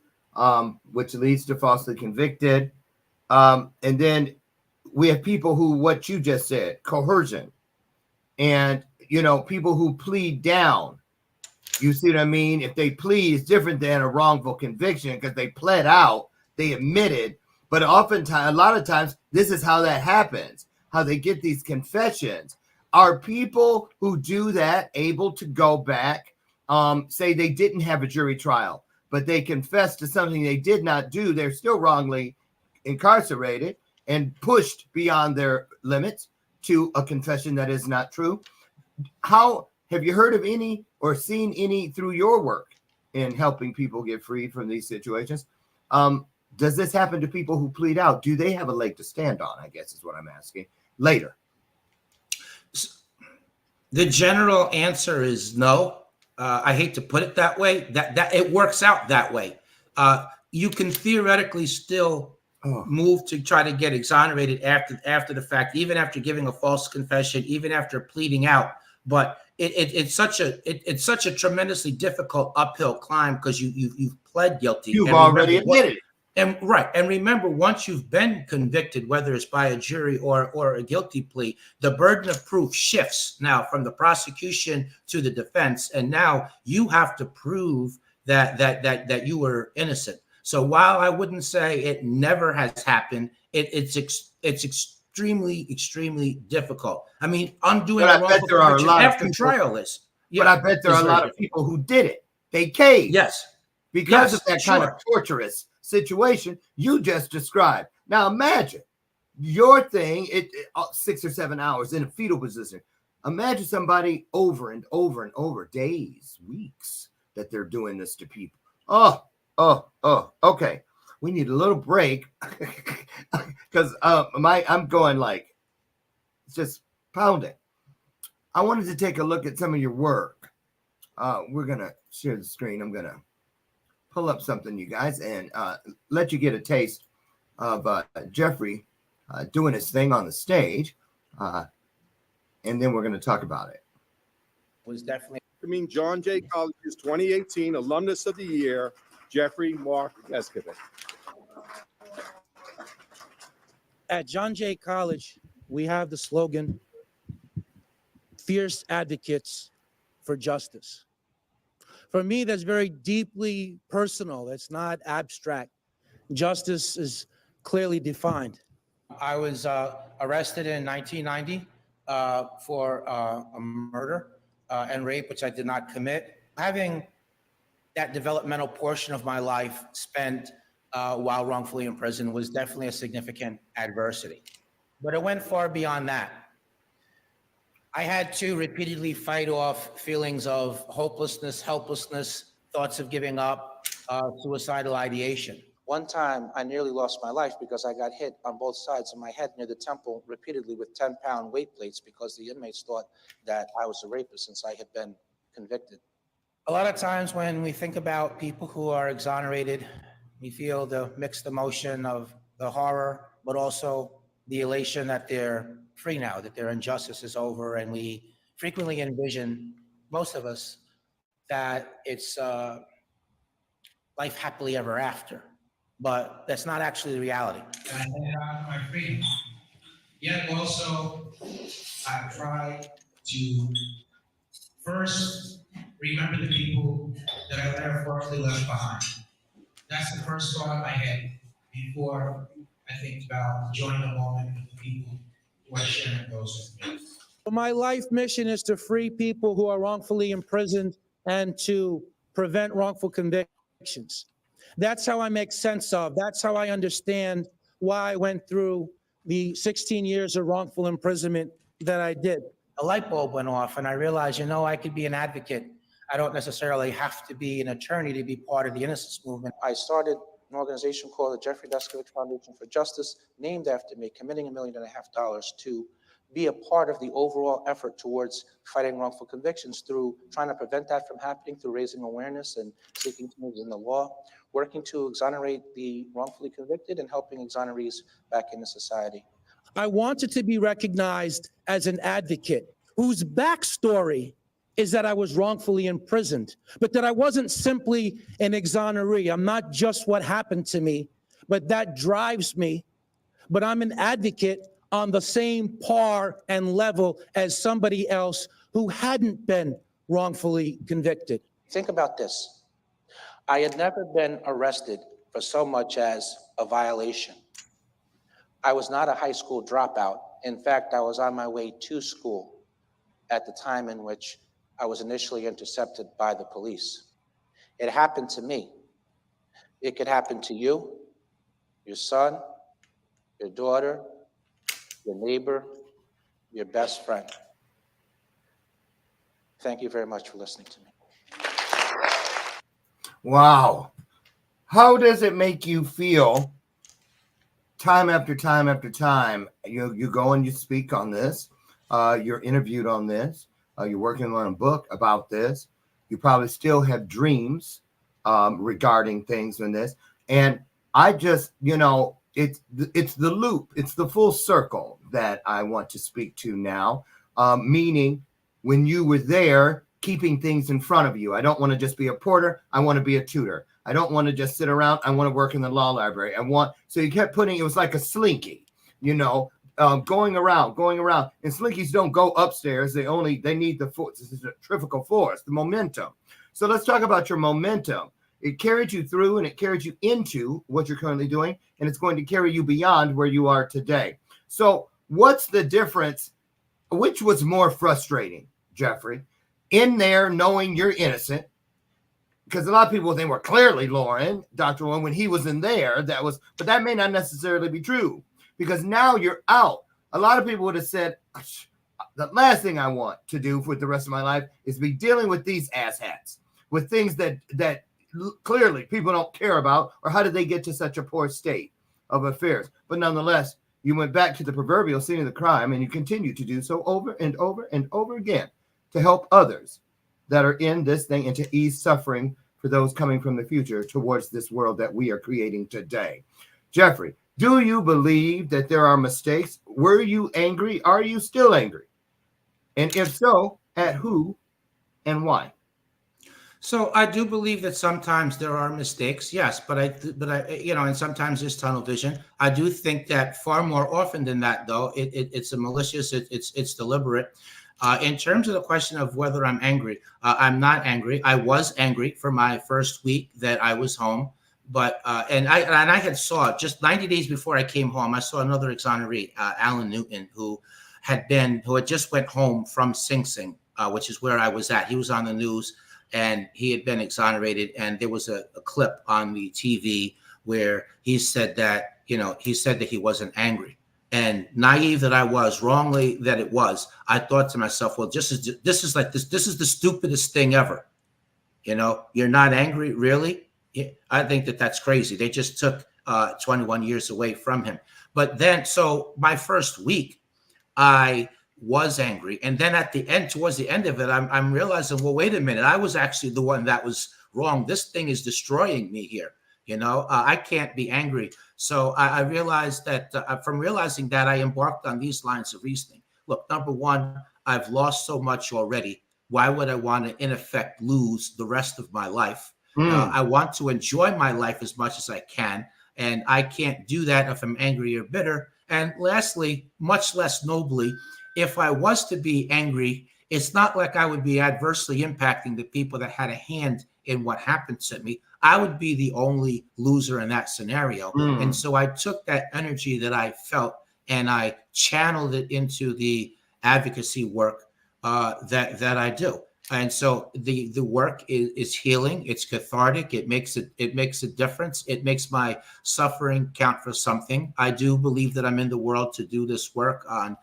which leads to falsely convicted. And then we have people who, what you just said, coercion, and, people who plead down. You see what I mean? If they plead, it's different than a wrongful conviction because they pled out, they admitted. But oftentimes, a lot of times, this is how that happens, how they get these confessions. Are people who do that able to go back, say they didn't have a jury trial, but they confessed to something they did not do? They're still wrongly incarcerated and pushed beyond their limits to a confession that is not true. How have you heard of any or seen any through your work in helping people get free from these situations? Does this happen to people who plead out? Do they have a leg to stand on, I guess is what I'm asking later. The general answer is no. I hate to put it that way. That it works out that way. You can theoretically still move to try to get exonerated after the fact, even after giving a false confession, even after pleading out. But it's such a tremendously difficult uphill climb because you've pled guilty. You've already admitted it. And right. And remember, once you've been convicted, whether it's by a jury or a guilty plea, the burden of proof shifts now from the prosecution to the defense. And now you have to prove that you were innocent. So while I wouldn't say it never has happened, it's extremely, extremely difficult. I mean, undoing a wrongful conviction after trial is. Yeah, but I bet there are a lot of people who did it. They caved. Yes. Because of that kind of torturous situation you just described. Now imagine your thing, 6 or 7 hours in a fetal position. Imagine somebody over and over and over, days, weeks, that they're doing this to people. Okay. We need a little break because I'm going like it's just pounding. I wanted to take a look at some of your work. We're gonna share the screen. I'm gonna pull up something, you guys, and let you get a taste of Jeffrey doing his thing on the stage, and then we're going to talk about it. Was definitely. John Jay College's 2018 Alumnus of the Year, Jeffrey Mark Deskovics. At John Jay College, we have the slogan, Fierce Advocates for Justice. For me, that's very deeply personal. It's not abstract. Justice is clearly defined. I was arrested in 1990 for a murder and rape, which I did not commit. Having that developmental portion of my life spent while wrongfully in prison was definitely a significant adversity. But it went far beyond that. I had to repeatedly fight off feelings of hopelessness, helplessness, thoughts of giving up, suicidal ideation. One time, I nearly lost my life because I got hit on both sides of my head near the temple repeatedly with 10-pound weight plates because the inmates thought that I was a rapist since I had been convicted. A lot of times when we think about people who are exonerated, we feel the mixed emotion of the horror, but also the elation that they're free now, that their injustice is over. And we frequently envision, most of us, that it's life happily ever after, but that's not actually the reality. And I thank God for my freedom. Yet also, I try to first remember the people that I unfortunately left behind. That's the first thought I had before I think about enjoying the moment with the people who are sharing those with me. My life mission is to free people who are wrongfully imprisoned and to prevent wrongful convictions. That's how I make sense of, that's how I understand why I went through the 16 years of wrongful imprisonment that I did. A light bulb went off and I realized, I could be an advocate. I don't necessarily have to be an attorney to be part of the innocence movement. I started an organization called the Jeffrey Deskovich Foundation for Justice, named after me, committing $1.5 million to be a part of the overall effort towards fighting wrongful convictions through trying to prevent that from happening, through raising awareness and seeking changes in the law, working to exonerate the wrongfully convicted and helping exonerees back into society. I wanted to be recognized as an advocate whose backstory is that I was wrongfully imprisoned, but that I wasn't simply an exoneree. I'm not just what happened to me, but that drives me. But I'm an advocate on the same par and level as somebody else who hadn't been wrongfully convicted. Think about this. I had never been arrested for so much as a violation. I was not a high school dropout. In fact, I was on my way to school at the time in which I was initially intercepted by the police. It happened to me. It could happen to you, your son, your daughter, your neighbor, your best friend. Thank you very much for listening to me. Wow. How does it make you feel time after time after time? You go and you speak on this. You're interviewed on this. You're working on a book about this. You probably still have dreams regarding things in this. And I just, it's the loop. It's the full circle that I want to speak to now, meaning when you were there, keeping things in front of you. I don't want to just be a porter. I want to be a tutor. I don't want to just sit around. I want to work in the law library. So you kept putting, it was like a slinky, going around. And slinkies don't go upstairs. They need the centrifugal force, the momentum. So let's talk about your momentum. It carried you through and it carried you into what you're currently doing, and it's going to carry you beyond where you are today. So what's the difference? Which was more frustrating, Jeffrey? In there knowing you're innocent, because a lot of people think, well, clearly Dr. Warren, when he was in there, but that may not necessarily be true, because now you're out. A lot of people would have said, the last thing I want to do for the rest of my life is be dealing with these asshats, with things that clearly people don't care about, or how did they get to such a poor state of affairs? But nonetheless, you went back to the proverbial scene of the crime, and you continue to do so over and over and over again to help others that are in this thing and to ease suffering for those coming from the future towards this world that we are creating today. Jeffrey, do you believe that there are mistakes? Were you angry? Are you still angry? And if so, at who and why? So I do believe that sometimes there are mistakes, yes, but I, and sometimes there's tunnel vision. I do think that far more often than that, though, it's a malicious, it's deliberate. In terms of the question of whether I'm angry, I'm not angry. I was angry for my first week that I was home, but and I had saw just 90 days before I came home, I saw another exoneree, Alan Newton, who had just went home from Sing Sing, which is where I was at. He was on the news and he had been exonerated, and there was a clip on the TV where he said that he wasn't angry. And naive that I was, wrongly that it was, I thought to myself, well, this is the stupidest thing ever. You're not angry, really? I think that's crazy. They just took 21 years away from him. But then, so my first week, I was angry. And then towards the end of it, I'm realizing, well, wait a minute, I was actually the one that was wrong. This thing is destroying me here. I can't be angry. So I realized that from realizing that, I embarked on these lines of reasoning. Look, number one, I've lost so much already. Why would I want to, in effect, lose the rest of my life? I want to enjoy my life as much as I can, and I can't do that if I'm angry or bitter. And lastly, much less nobly, if I was to be angry, it's not like I would be adversely impacting the people that had a hand in what happened to me. I would be the only loser in that scenario. And so I took that energy that I felt and I channeled it into the advocacy work that I do. And so the work is healing. It's cathartic. It makes a difference. It makes my suffering count for something. I do believe that I'm in the world to do this work on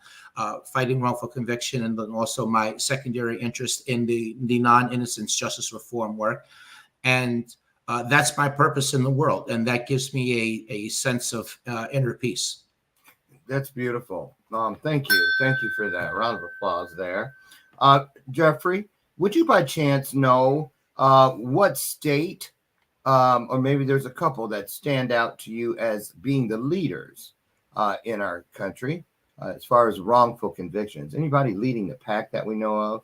fighting wrongful conviction, and then also my secondary interest in the non-innocence justice reform work. And that's my purpose in the world. And that gives me a sense of inner peace. That's beautiful. Thank you. Thank you for that. Round of applause there. Jeffrey, would you by chance know what state, or maybe there's a couple that stand out to you as being the leaders in our country as far as wrongful convictions? Anybody leading the pack that we know of?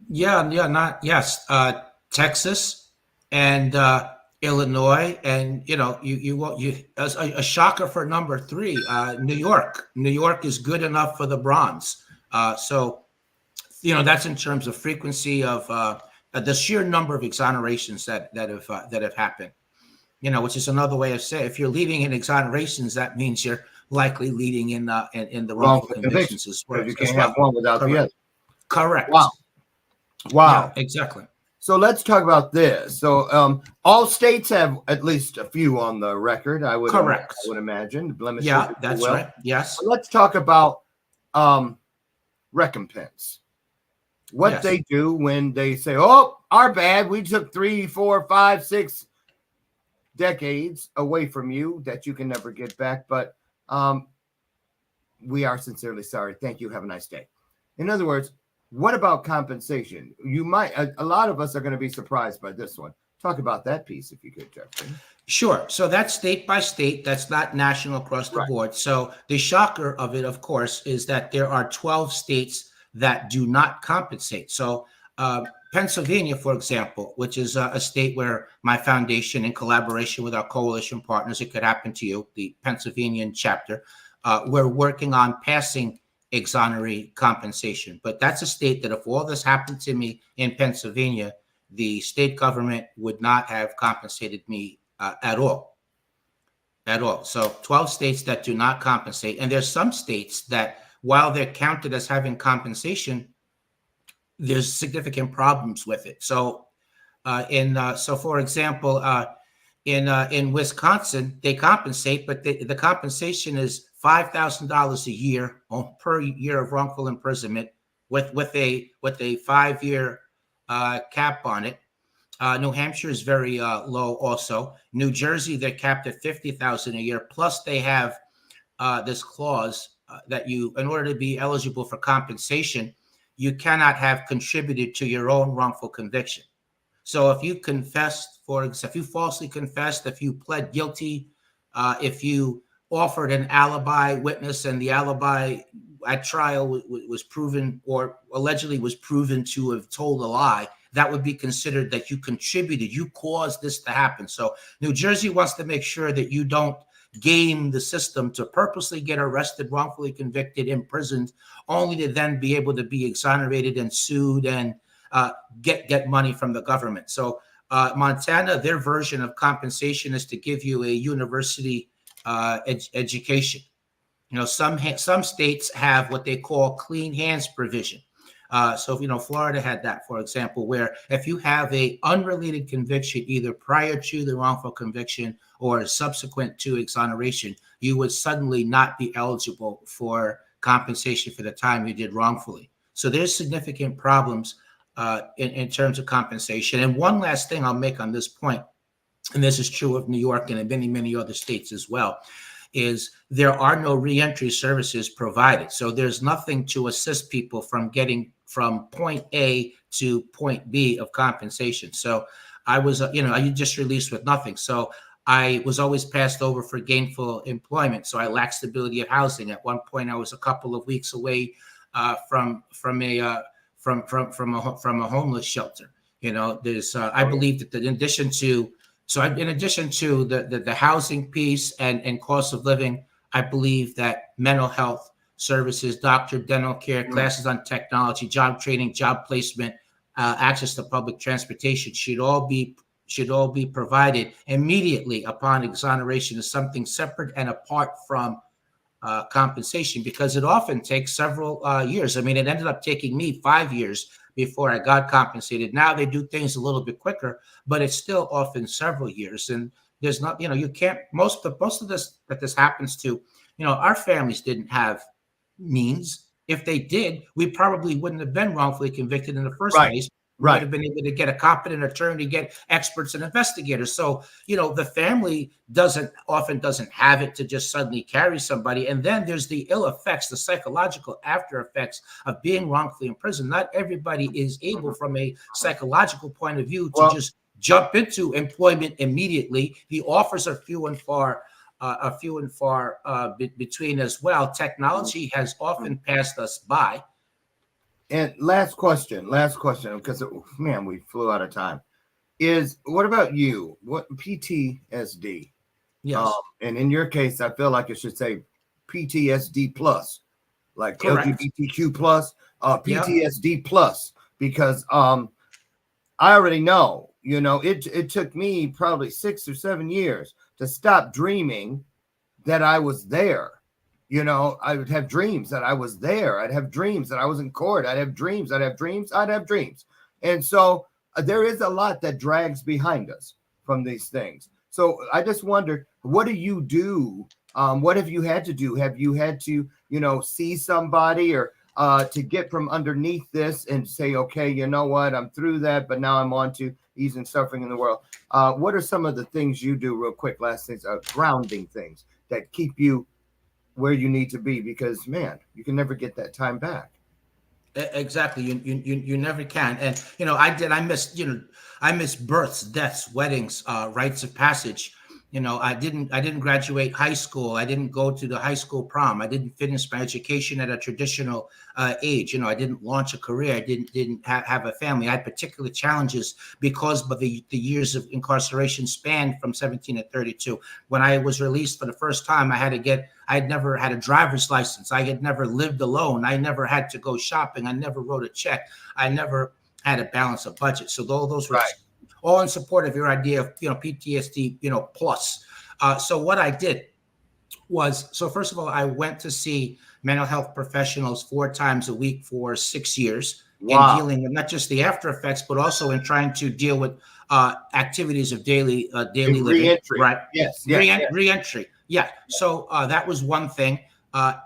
Yes. Texas and Illinois, and a shocker for number 3, New York. New York is good enough for the bronze. So that's in terms of frequency of the sheer number of exonerations that have happened. Which is another way of saying, if you're leading in exonerations, that means you're likely leading in the wrongful convictions as well. You can't have one without the other. Correct. Wow. Yeah, exactly. So let's talk about this. So all states have at least a few on the record. Correct. I would imagine. Blemishes, yeah, that's right. Yes. So let's talk about recompense. What they do when they say, "Oh, our bad. We took 3, 4, 5, 6 decades away from you that you can never get back, but we are sincerely sorry. Thank you. Have a nice day." In other words, what about compensation? A lot of us are going to be surprised by this one. Talk about that piece, if you could, Jeffrey. Sure. So that's state by state. That's not national across the board. So the shocker of it, of course, is that there are 12 states that do not compensate. So Pennsylvania, for example, which is a state where my foundation, in collaboration with our coalition partners, it could happen to you, the Pennsylvanian chapter, we're working on passing exonerate compensation. But that's a state that if all this happened to me in Pennsylvania, the state government would not have compensated me at all. So 12 states that do not compensate. And there's some states that, while they're counted as having compensation, there's significant problems with it. So for example, in Wisconsin, they compensate, but the compensation is $5,000 a year per year of wrongful imprisonment with a 5-year cap on it. New Hampshire is very low also. New Jersey, they're capped at $50,000 a year. Plus they have this clause that in order to be eligible for compensation, you cannot have contributed to your own wrongful conviction. So if you confessed, if you falsely confessed, if you pled guilty, if you offered an alibi witness and the alibi at trial was proven, or allegedly was proven to have told a lie, that would be considered that you contributed, you caused this to happen. So New Jersey wants to make sure that you don't game the system to purposely get arrested, wrongfully convicted, imprisoned, only to then be able to be exonerated and sued and get money from the government. So Montana, their version of compensation is to give you a university education. Some states have what they call clean hands provision. So Florida had that, for example, where if you have a unrelated conviction, either prior to the wrongful conviction or subsequent to exoneration, you would suddenly not be eligible for compensation for the time you did wrongfully. So there's significant problems in terms of compensation. And one last thing I'll make on this point, and this is true of New York and in many, many other states as well, is there are no reentry services provided. So there's nothing to assist people from getting from point A to point B of compensation. So I was, I just released with nothing. So I was always passed over for gainful employment. So I lacked stability of housing. At one point, I was a couple of weeks away from a homeless shelter. There's I believe that in addition to the housing piece and cost of living, I believe that mental health services, doctor, dental care, classes on technology, job training, job placement, access to public transportation should all be provided immediately upon exoneration as something separate and apart from compensation, because it often takes several years. I mean, it ended up taking me 5 years before I got compensated. Now they do things a little bit quicker, but it's still often several years. And there's not, you can't, most of this that this happens to, our families didn't have means. If they did, we probably wouldn't have been wrongfully convicted in the first place. We would have been able to get a competent attorney, get experts and investigators. So, the family often doesn't have it to just suddenly carry somebody. And then there's the ill effects, the psychological after effects of being wrongfully imprisoned. Not everybody is able from a psychological point of view to just jump into employment immediately. The offers are few and far between as well. Technology has often passed us by. And last question, because man, we flew out of time. Is what about you? What PTSD? Yes. And in your case, I feel like it should say PTSD plus, like correct. LGBTQ plus, PTSD plus, because I already know. It took me probably 6 or 7 years to stop dreaming that I was there. I would have dreams that I was there. I'd have dreams that I was in court. I'd have dreams. And so there is a lot that drags behind us from these things. So I just wonder, what do you do? What have you had to do? Have you had to, see somebody or to get from underneath this and say, okay, you know what? I'm through that, but now I'm on to ease and suffering in the world. What are some of the things you do real quick? Last things, grounding things that keep you where you need to be, because man, you can never get that time back. Exactly. You never can. And I missed births, deaths, weddings, rites of passage. I didn't graduate high school. I didn't go to the high school prom. I didn't finish my education at a traditional age. I didn't launch a career. I didn't have a family. I had particular challenges because of the years of incarceration spanned from 17 to 32. When I was released for the first time, I had never had a driver's license. I had never lived alone. I never had to go shopping. I never wrote a check. I never had to balance a budget. So those were all in support of your idea of, PTSD, plus. So what I did was, first of all, I went to see mental health professionals 4 times a week for 6 years. Wow. And dealing with not just the after effects, but also in trying to deal with activities of daily living. Re-entry. Right. Yes. Re-entry. Yeah. So that was one thing.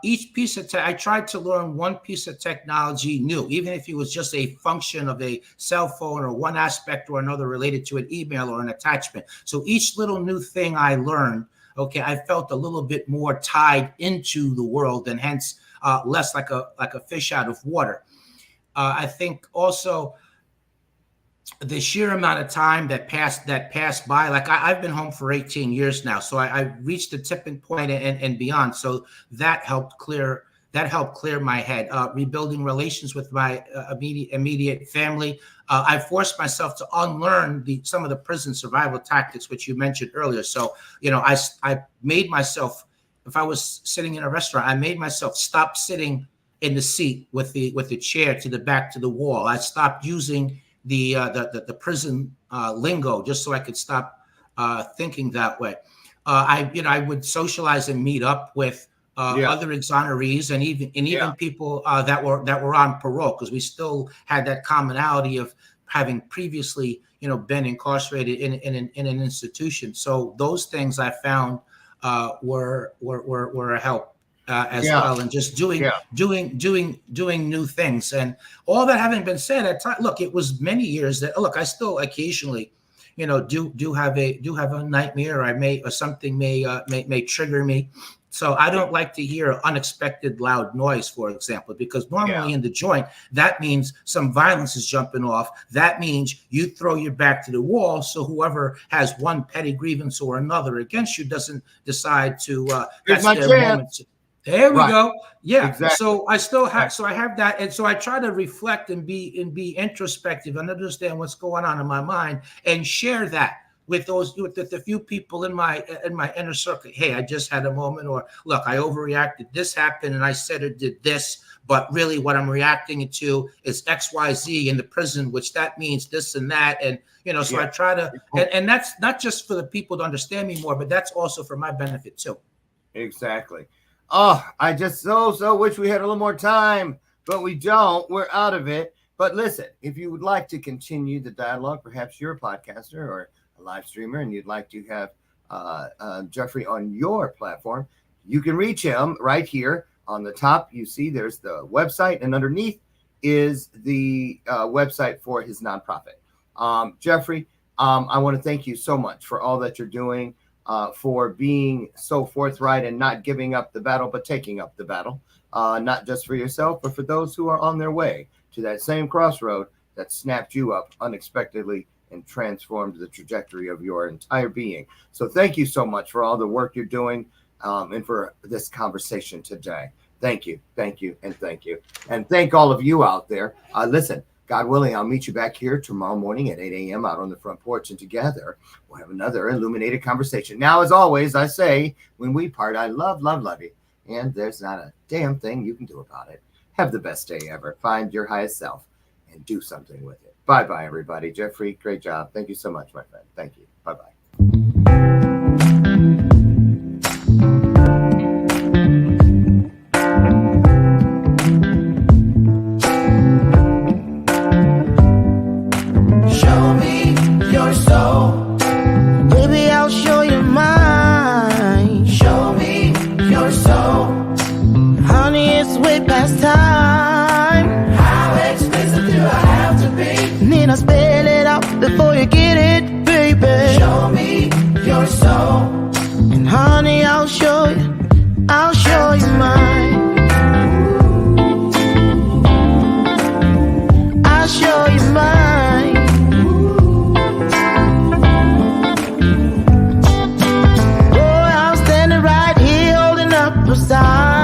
Each piece of I tried to learn one piece of technology new, even if it was just a function of a cell phone or one aspect or another related to an email or an attachment. So each little new thing I learned, I felt a little bit more tied into the world, and hence less like a fish out of water. I think also the sheer amount of time that passed by, like I've been home for 18 years now. So I reached the tipping point and beyond. So that helped clear my head. Rebuilding relations with my immediate family. I forced myself to unlearn some of the prison survival tactics, which you mentioned earlier. So, I made myself, if I was sitting in a restaurant, I made myself stop sitting in the seat with the chair to the back to the wall. I stopped using the prison lingo just so I could stop thinking that way. I would socialize and meet up with other exonerees and even people that were on parole, because we still had that commonality of having previously been incarcerated in an institution. So those things I found were a help. As well, and just doing new things. And all that having been said, at time, look, it was many years that I still occasionally, do have a nightmare, or something may trigger me. So I don't like to hear unexpected loud noise, for example, because normally in the joint, that means some violence is jumping off. That means you throw your back to the wall. So whoever has one petty grievance or another against you doesn't decide to, Here's that's my their chance. moment. There we Right. go. Yeah. Exactly. So I still have, so I have that, and so I try to reflect and be introspective and understand what's going on in my mind and share that with the few people in my inner circle. Hey, I just had a moment, or look, I overreacted. This happened, and I said or did this, but really, what I'm reacting to is X, Y, Z in the prison, which that means this and that, and so I try to, and that's not just for the people to understand me more, but that's also for my benefit too. Exactly. Oh, I just so wish we had a little more time, but we don't. We're out of it. But listen, if you would like to continue the dialogue, perhaps you're a podcaster or a live streamer and you'd like to have Jeffrey on your platform, you can reach him right here on the top. You see there's the website, and underneath is the website for his nonprofit. Jeffrey, I want to thank you so much for all that you're doing. For being so forthright and not giving up the battle, but taking up the battle, not just for yourself, but for those who are on their way to that same crossroad that snapped you up unexpectedly and transformed the trajectory of your entire being. So thank you so much for all the work you're doing and for this conversation today. Thank you, thank you, and thank you. And thank all of you out there. Listen, God willing, I'll meet you back here tomorrow morning at 8 a.m. out on the front porch, and together we'll have another illuminated conversation. Now, as always, I say, when we part, I love you, and there's not a damn thing you can do about it. Have the best day ever. Find your highest self and do something with it. Bye-bye, everybody. Jeffrey, great job. Thank you so much, my friend. Thank you. Bye-bye. Baby, I'll show you mine. Show me your soul. Honey, it's way past time. How expensive do I have to be? Need I spell it out before you get it, baby? Show me your soul. And honey, I'll show you mine. I'll show you mine. Side.